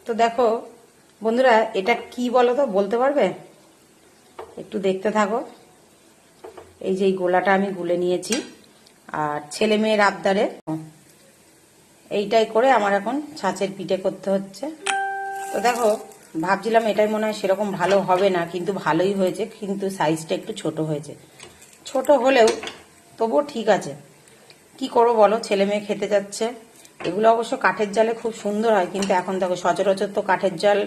তো দেখো বন্ধুরা, এটা কি বলো তো, বলতে পারবে? একটু দেখতে থাকো। এই যে এই গোলাটা আমি গুলে নিয়েছি, আর ছেলে মেয়ের আবদারে এইটাই করে আমার এখন ছাঁচের পিঠে করতে হচ্ছে। তো দেখো, ভাবছিলাম এটাই মনে হয় সেরকম ভালো হবে না, কিন্তু ভালোই হয়েছে, কিন্তু সাইজটা একটু ছোট হয়েছে। ছোট হলেও তবুও ঠিক আছে। কি করবো বলো, ছেলে মেয়ে খেতে যাচ্ছে। এগুলো অবশ্য কাঠের জালে খুব সুন্দর হয়, কিন্তু এখন দেখো সচরাচর তো কাঠের জাল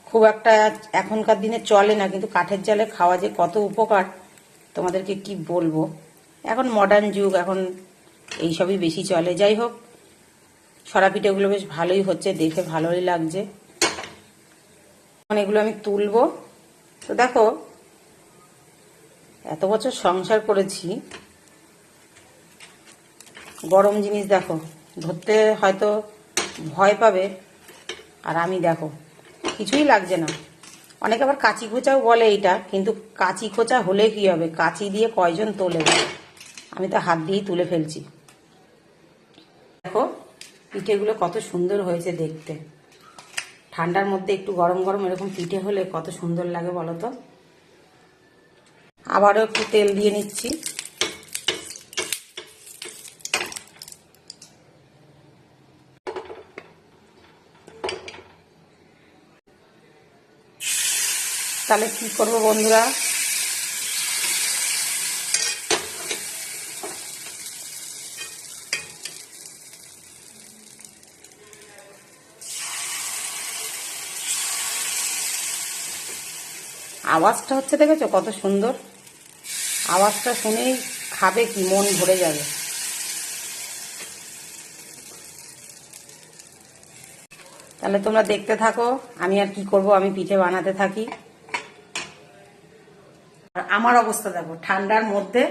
খুব একটা এখনকার দিনে চলে না, কিন্তু কাঠের জালে খাওয়া যে কত উপকার তোমাদেরকে কি বলবো। এখন মডার্ন যুগ, এখন এইসবই বেশি চলে। যাই হোক, ছড়া পিঠেগুলো বেশ ভালোই হচ্ছে, দেখে ভালোই লাগছে। এখন এগুলো আমি তুলবো। তো দেখো, এত বছর সংসার করেছি, গরম জিনিস দেখো ধরতে হয়তো ভয় পাবে, আর আমি দেখো কিছুই লাগছে না। অনেকে আবার কাঁচি খোঁচাও বলে এইটা, কিন্তু কাঁচি খোঁচা হলে কি হবে, কাঁচি দিয়ে কয়জন তোলে? আমি তো হাত দিয়েই তুলে ফেলছি। দেখো পিঠেগুলো কত সুন্দর হয়েছে দেখতে। ঠান্ডার মধ্যে একটু গরম গরম এরকম পিঠে হলে কত সুন্দর লাগে বলো তো। আবারও একটু তেল দিয়ে নিচ্ছি। তাহলে কি করবো বন্ধুরা, আওয়াজটা হচ্ছে দেখেছো কত সুন্দর। আওয়াজটা শুনেই খাবে কি মন ভরে যাবে। তাহলে তোমরা দেখতে থাকো, আমি আর কি করব, আমি পিঠে বানাতে থাকি। আর আমার অবস্থা দেখো, ঠান্ডার মধ্যে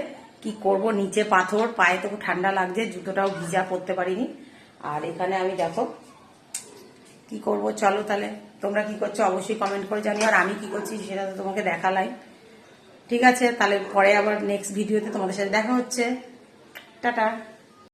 কি করব, নিচে পাথর, পায়ে তো ঠান্ডা লাগছে, জুতোটাও ভিজা, পরতে পারিনি। আর এখানে আমি দেখো কি করব। চলো তাহলে তোমরা কি করছো অবশ্যই কমেন্ট করে জানিও, আর আমি কি করছি সেটা তো তোমাকে দেখালাই। ঠিক আছে, তাহলে পরে আবার নেক্সট ভিডিওতে তোমাদের সাথে দেখা হচ্ছে। টাটা।